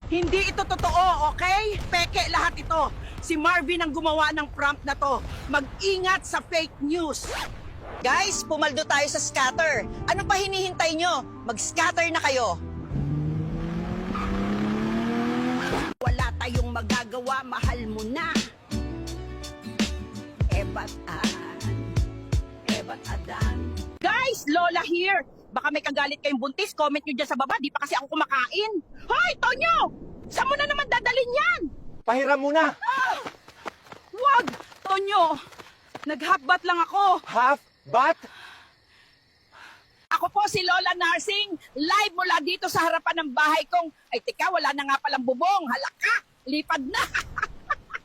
Hindi ito totoo, okay? Peke lahat ito. Si Marvin ang gumawa ng prank na to. Mag-ingat sa fake news. Guys, pumaldo tayo sa scatter. Ano pa hinihintay nyo? Mag-scatter na kayo. Wala tayong magagawa, mahal mo na. Ebat Adan. Guys, Lola here. Baka may kagalit kayong buntis, comment nyo dyan sa baba. Di pa kasi ako kumakain. Hoy, Tonyo! Saan mo na naman dadalhin yan? Pahiram muna! Wag, Tonyo. Nag-half-bat lang ako. Half bat? Ako po si Lola Narsing, live mula dito sa harapan ng bahay kong, ay tika, wala na nga palang bubong, halaka, lipad na.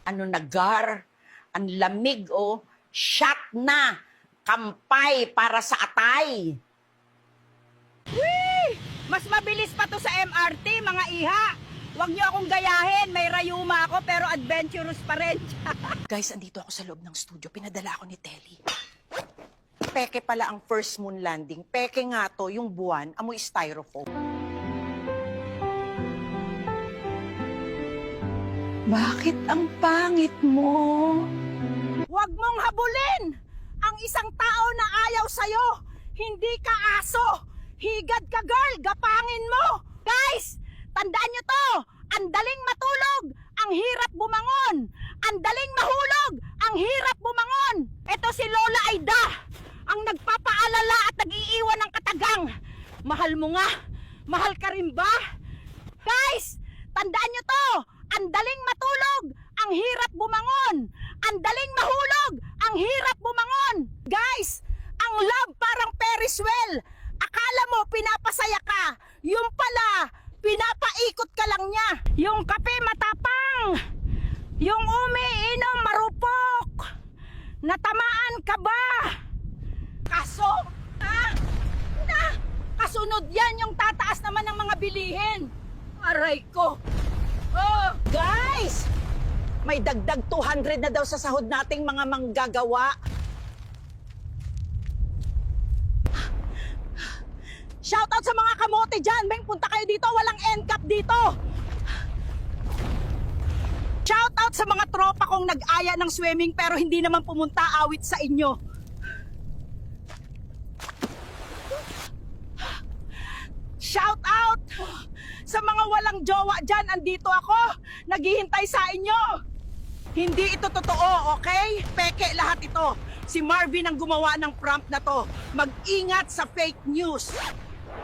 Ano nagar? Ang lamig, oh. Shot na. Kampay para sa atay. Whee! Mas mabilis pa to sa MRT, mga iha. Huwag niyo akong gayahin, may rayuma ako pero adventurous pa rin. Guys, andito ako sa loob ng studio. Pinadala ako ni Telly. Peke pala ang first moon landing. Peke nga to, yung buwan, amoy styrofoam. Bakit ang pangit mo? Huwag mong habulin! Ang isang tao na ayaw sa'yo, hindi ka aso! Higad ka, girl! Gapangin mo! Guys! Tandaan nyo to! Ang daling matulog! Ang hirap bumangon! Ang daling mahulog! Ang hirap bumangon! Ito si Lola Aida! Ang nagpapaalala at nag-iiwan ng katagang! Mahal mo nga! Mahal ka rin ba? Guys! Tandaan nyo to! Ang daling matulog! Ang hirap bumangon! Ang daling mahulog! Ang hirap bumangon! Guys! Ang love parang Ferris wheel! Akala mo pinapasaya ka! Yung pala, pinapaikot ka lang niya! Yung kape matapang! Yung umiinom marupok! Natamaan ka ba? Kaso, kasunod yan yung tataas naman ng mga bilihin! Aray ko! Oh, Guys! May dagdag 200 na daw sa sahod nating mga manggagawa. shoutout sa mga kamote dyan! Beng, punta kayo dito! Walang end cap dito! Shoutout sa mga tropa kong nag-aya ng swimming pero hindi naman pumunta awit sa inyo. Shoutout sa mga walang jowa dyan! Andito ako! Naghihintay sa inyo! Hindi ito totoo, okay? Peke lahat ito. Si Marvin ang gumawa ng prank na to. Mag-ingat sa fake news.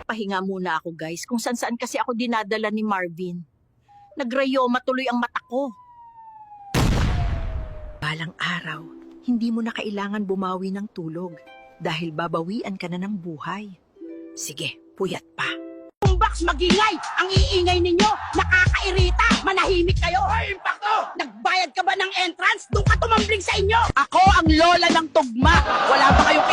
Pahinga muna ako, guys. Kung saan-saan kasi ako dinadala ni Marvin. Nagrayoma tuloy ang mata ko. Balang araw, hindi mo na kailangan bumawi ng tulog dahil babawian ka na ng buhay. Sige, puyat pa. Boombox, magingay! Ang iingay ninyo! Nakakairita! Manahimik kayo! Ay, impacto! Nagbayad ka ba ng entrance? Doon ka tumambling sa inyo! Ako ang lola ng tugma! Wala pa kayong